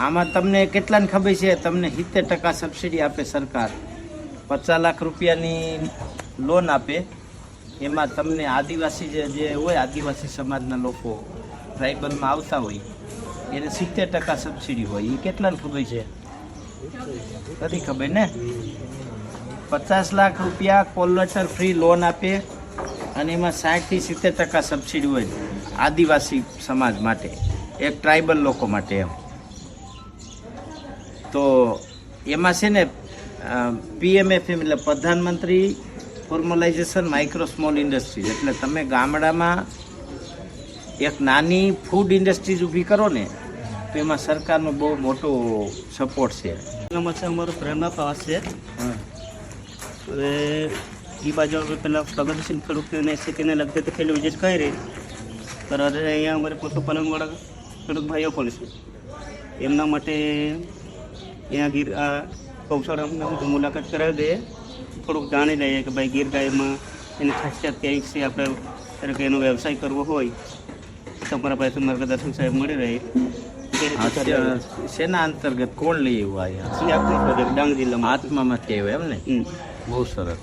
આમાં તમને કેટલાને ખબર છે? તમને 70% સબસિડી આપે સરકાર. 50 લાખ રૂપિયાની લોન આપે. એમાં તમને આદિવાસી જે હોય, આદિવાસી સમાજના લોકો ટ્રાઇબલમાં આવતા હોય એને 70% સબસિડી હોય. એ કેટલાને ખબર છે? નથી ખબર ને? 50 લાખ રૂપિયા કોલેટર ફ્રી લોન આપે અને એમાં 60 થી 70% સબસિડી હોય આદિવાસી સમાજ માટે, એક ટ્રાઇબલ લોકો માટે એમ. તો એમાં છે ને PMFM એટલે પ્રધાનમંત્રી ફોર્મલાઇઝેશન માઇક્રો સ્મોલ ઇન્ડસ્ટ્રીઝ, એટલે તમે ગામડામાં એક નાની ફૂડ ઇન્ડસ્ટ્રીઝ ઊભી કરો ને તો એમાં સરકારનો બહુ મોટો સપોર્ટ છે. અમારો પ્રેરણા પાસ છે. હવે એ બાજુ પેલા પ્રગતિશીલ ખેડૂતને ખેતીને લગતી તો ખેડૂત વિજેટ કહી રહી, પણ હવે અહીંયા અમારે પશુપાલનવાળા ખેડૂત ભાઈઓ પણ છે. એમના માટે અહીંયા ગીર ગૌશાળામાં મુલાકાત કરાવી દઈએ, થોડુંક જાણી લઈએ કે ભાઈ ગીર ગાયમાં એની ખાસિયત કંઈક છે. આપણે કે એનો વ્યવસાય કરવો હોય તો અમારા પાસે માર્ગદર્શન સાહેબ મળી રહે. શેના અંતર્ગત કોણ લઈ આવ્યું? ડાંગ જિલ્લામાં આત્મામાં કે એમ ને? બહુ સરસ.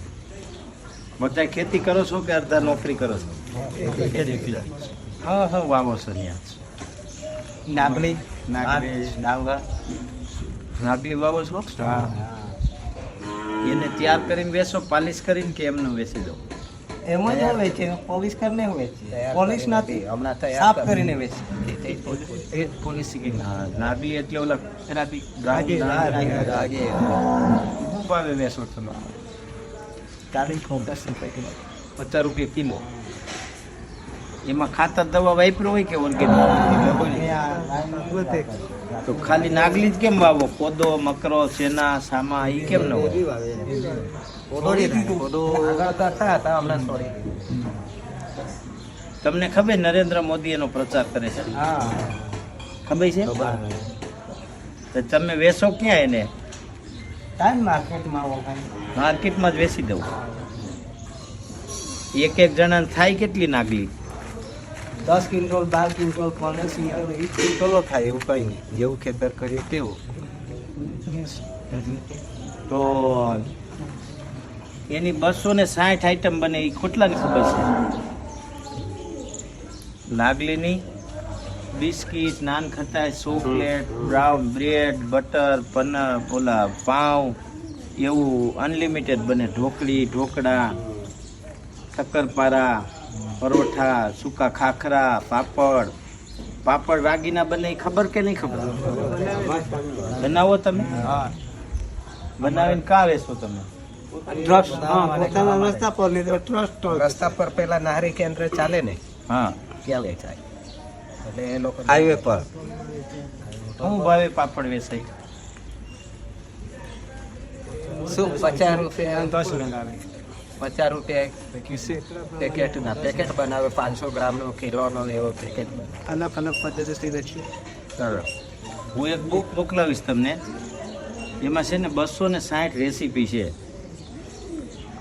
બધા ખેતી કરો છો કે અડધા નોકરી કરો છો? હા વાવો છો ત્યાં નાગલી વાવો છો? એને તૈયાર કરીને વેચો, પાલિશ કરીને કે એમને વેચી દો? એમ જ વેચે, પોલિશ કરીને વેચે. પોલિશ નથી, હમણાં સાફ કરીને વેચે. નાગલી એટલે ઓલા ભાવે વેચો તમે? 40-10 રૂપિયા કિલો. 50 રૂપિયા કિલો. એમાં ખાતર દવા વાપરો હોય કે ઓર્ગેનિક? તો ખાલી નાગલી જ કેમ વાવો? કોદો, મકરો, ચેના, સામા એ કેમ ન હોય? તમને ખબર નરેન્દ્ર મોદી એનો પ્રચાર કરે છે? ખબર છે? તો તમે વેચો ક્યાં એને? માર્કેટમાં જ વેચી દઉં. એક જણાને થાય કેટલી નાગલી? 10 ક્વિન્ટલ 12 ક્વિન્ટલ 15 ક્વિન્ટલો થાય. એવું કંઈ નહીં, જેવું ખેતર કરીએ તેવું. તો એની 260 આઈટમ બને. એ કેટલાની ખબર છે? નાગલીની biscuit, nankhatai, chocolate, brown bread, butter, ઓલા પાઉં, એવું અનલિમિટેડ બને. ઢોકળી, ઢોકળા, શક્કરપારા, પરોઠા, સૂકા ખાખરા, પાપડ વાગીના બને. ખબર કે નહીં ખબર? બનાવો તમે? બનાવીને કા વેચો તમે? રસ્તા પર પેલા નાહરી કેન્દ્ર ચાલે ને, હા, ત્યાં વેચાય. એટલે એ લોકો હાઈવે પર. શું ભાવે પાપડ વેચાય? શું 50 રૂપિયા? 50 રૂપિયા પેકેટના પેકેટ બનાવે. 500 ગ્રામનો, કિલોનો એવો પેકેટ. અલગ અલગ પદ્ધતિથી વેચીએ. સરસ. હું એક બુક મોકલાવીશ તમને. એમાં છે ને 260 રેસીપી છે.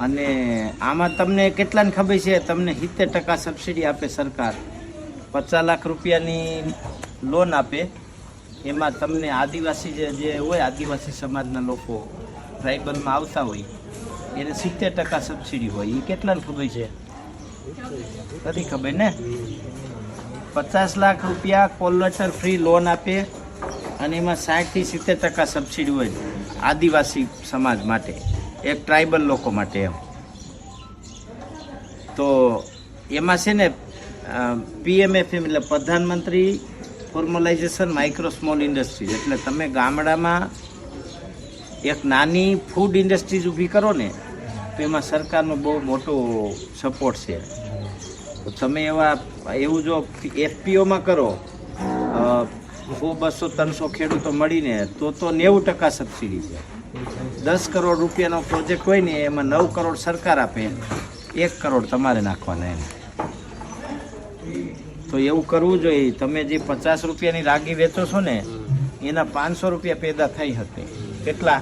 અને આમાં તમને કેટલાને ખબર છે? તમને 70% સબસિડી આપે સરકાર. 50 લાખ રૂપિયાની લોન આપે. એમાં તમને આદિવાસી જે હોય, આદિવાસી સમાજના લોકો ટ્રાઇબલમાં આવતા હોય એને 70% સબસિડી હોય. એ કેટલાને ખબર છે? નથી ખબર ને? 50 લાખ રૂપિયા કોલેટર ફ્રી લોન આપે અને એમાં 60 થી 70% સબસિડી હોય આદિવાસી સમાજ માટે, એક ટ્રાઇબલ લોકો માટે એમ. તો એમાં છે ને PMFM એટલે પ્રધાનમંત્રી ફોર્મલાઇઝેશન માઇક્રો સ્મોલ ઇન્ડસ્ટ્રીઝ, એટલે તમે ગામડામાં એક નાની ફૂડ ઇન્ડસ્ટ્રીઝ ઊભી કરો ને તો એમાં સરકારનો બહુ મોટો સપોર્ટ છે. તો તમે એવું જો FPOમાં કરો 100-200-300 ખેડૂતો મળીને તો 90% સબસિડી છે. 10 કરોડ રૂપિયાનો પ્રોજેક્ટ હોય ને એમાં 9 કરોડ સરકાર આપે, 1 કરોડ તમારે નાખવાના એને. તો એવું કરવું જોઈએ. તમે જે 50 રૂપિયાની રાગી વેચો છો ને એના 500 રૂપિયા પેદા થઈ શકે. કેટલા?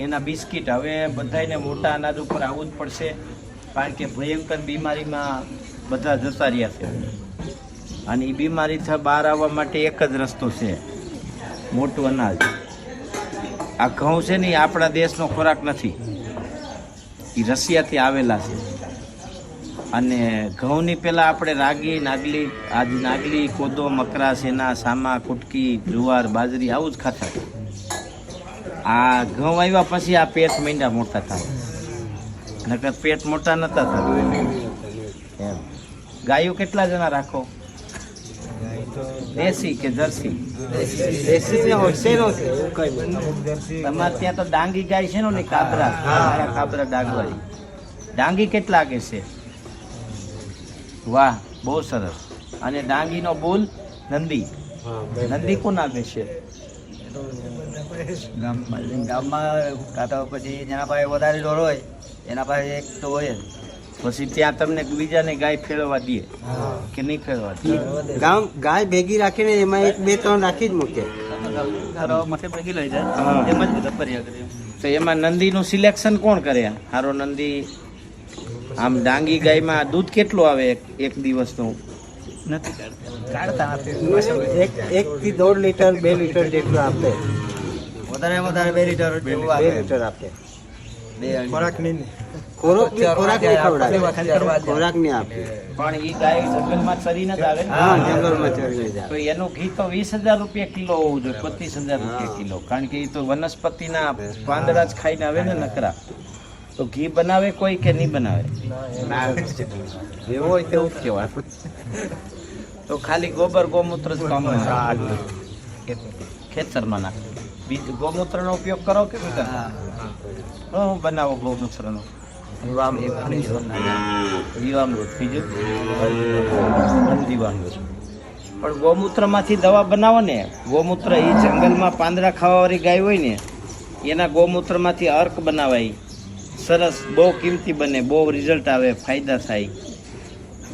એના બિસ્કીટ. હવે બધાને મોટા અનાજ ઉપર આવવું જ પડશે, કારણ કે ભયંકર બીમારીમાં બધા જતા રહ્યા છે. અને એ બીમારીથી બહાર આવવા માટે એક જ રસ્તો છે, મોટું અનાજ. આ ઘઉં છે ને એ આપણા દેશનો ખોરાક નથી, એ રશિયાથી આવેલા છે. અને ઘઉંની પહેલાં આપણે રાગી, નાગલી, કોદો, મકરા, સેના, સામા, કુટકી, જુવાર, બાજરી આવું જ ખાતા. આ ઘઉં આવ્યા પછી આ પેટ માંડ્યા મોટા થાય, નકર પેટ મોટા નતા થતા એમ. ગાયો કેટલા જણા રાખો? દેશી કે જર્સી? તમારે ત્યાં તો ડાંગી ગાય છે ને, કાબરા ડાંગવાળી. ડાંગી કેટલા આગે છે? વાહ, બહુ સરસ. અને ડાંગીનો બોલ નંદી કોણ આપે છે? ગામમાં કાતા પછી જેના પાસે વધારે ઢોર હોય એના પાસે એક તો હોય જ. પછી ત્યાં તમને બીજાને ગાય ફેરવવા દે કે નહીં ફેરવવા દે? ગાય ભેગી રાખીને એમાં એક બે ત્રણ રાખી જ મૂકે. માથે પગી લઈ હા. જાય એમ જ બધા ફર્યા કરે. તો એમાં નંદીનું સિલેક્શન કોણ કરે? હારો નંદી. આમ ડાંગી ગાયમાં દૂધ કેટલું આવે એક દિવસનું? નથી કાઢતા નથી. એક થી 1.5 લીટર 2 લીટર જેટલું આપે. વધારે 2 લીટર 2 લીટર આપે. ખોરાક નહીં આપે. પણ એ ગાય જંગલમાં ચરીને જ આવે ને? હા, જંગલમાં ચરીને જાય. તો એનું ઘી તો 20,000 રૂપિયા કિલો હોવું જોઈએ, 25,000 રૂપિયા કિલો. કારણ કે એ તો વનસ્પતિના પાંદડા જ ખાઈને આવે ને નકરા. તો ઘી બનાવે કોઈ કે નહીં બનાવે? એવું હોય તેવું જ કહેવાય. તો ખાલી ગોબર ગોમૂત્ર જ કામ ખેતરમાં નાખે. બીજું ગોમૂત્રનો ઉપયોગ કરો કે બધા? હું બનાવો ગોમૂત્રનો? જીવામૃત. બીજું જીવામૃત. પણ ગોમૂત્રમાંથી દવા બનાવો ને. ગોમૂત્ર એ જંગલમાં પાંદડા ખાવાવાળી ગાય હોય ને એના ગોમૂત્રમાંથી અર્ક બનાવાય. સરસ, બહુ કિંમતી બને, બહુ રિઝલ્ટ આવે, ફાયદા થાય.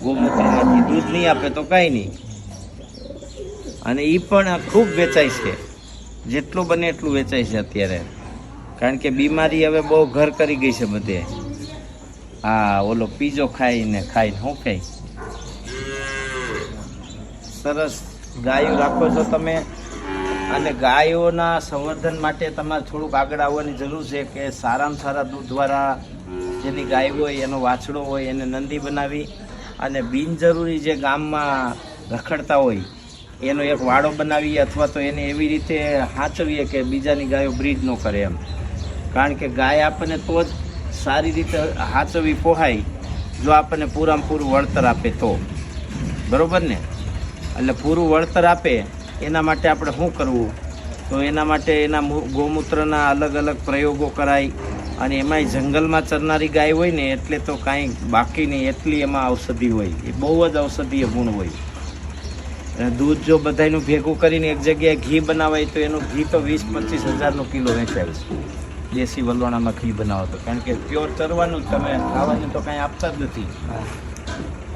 ગોમૂત્રમાંથી દૂધ નહીં આપે તો કાંઈ નહીં. અને એ પણ ખૂબ વેચાય છે, જેટલું બને એટલું વેચાય છે અત્યારે. કારણ કે બીમારી હવે બહુ ઘર કરી ગઈ છે બધે. હા, ઓલો પીઝો ખાઈને શું ખાય. સરસ ગાયો રાખો છો તમે. અને ગાયોના સંવર્ધન માટે તમારે થોડુંક આગળ આવવાની જરૂર છે કે સારામાં સારા દૂધવાળા જેની ગાય હોય એનો વાછડો હોય એને નંદી બનાવી, અને બિનજરૂરી જે ગામમાં રખડતા હોય એનો એક વાડો બનાવીએ, અથવા તો એને એવી રીતે સાચવીએ કે બીજાની ગાયો બ્રીડ ન કરે એમ. કારણ કે ગાય આપણને તો જ સારી રીતે સાચવી પોહાય જો આપણને પૂરામાં પૂરું વળતર આપે તો. બરાબર ને? એટલે પૂરું વળતર આપે એના માટે આપણે શું કરવું? તો એના માટે એના ગોમૂત્રના અલગ અલગ પ્રયોગો કરાય. અને એમાંય જંગલમાં ચરનારી ગાય હોય ને એટલે તો કાંઈ બાકી નહીં, એટલી એમાં ઔષધિ હોય. એ બહુ જ ઔષધીય ગુણ હોય. અને દૂધ જો બધાનું ભેગું કરીને એક જગ્યાએ ઘી બનાવાય તો એનું ઘી તો 20-25 હજારનો કિલો વેચાય છે. દેશી વલોણામાં ઘી બનાવો તો. કારણ કે પ્યોર ચરવાનું જ, તમે ખાવાનું તો કાંઈ આપતા જ નથી.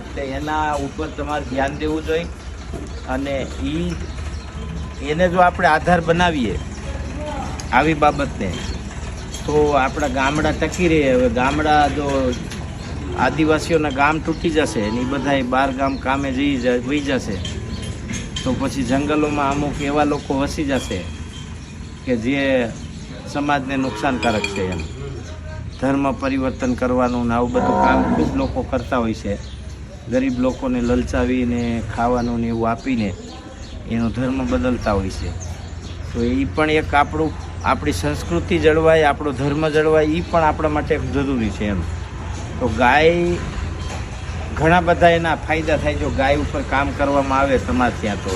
એટલે એના ઉપર તમારે ધ્યાન દેવું જોઈએ. અને એને જો આપણે આધાર બનાવીએ આવી બાબતને તો આપણા ગામડા ટકી રહે. હવે ગામડા જો આદિવાસીઓના ગામ તૂટી જશે ને એ બધા 12 ગામ કામે વહી જશે તો પછી જંગલોમાં અમુક એવા લોકો વસી જશે કે જે સમાજને નુકસાનકારક છે એમ. ધર્મ પરિવર્તન કરવાનું ને આવું બધું કામ ખૂબ લોકો કરતા હોય છે. ગરીબ લોકોને લલચાવીને ખાવાનું ને એવું આપીને એનો ધર્મ બદલતા હોય છે. તો એ પણ એક આપણી સંસ્કૃતિ જળવાય, આપણો ધર્મ જળવાય, એ પણ આપણા માટે જરૂરી છે એમ. તો ગાય ઘણા બધા એના ફાયદા થાય જો ગાય ઉપર કામ કરવામાં આવે સમાજ ત્યાં. તો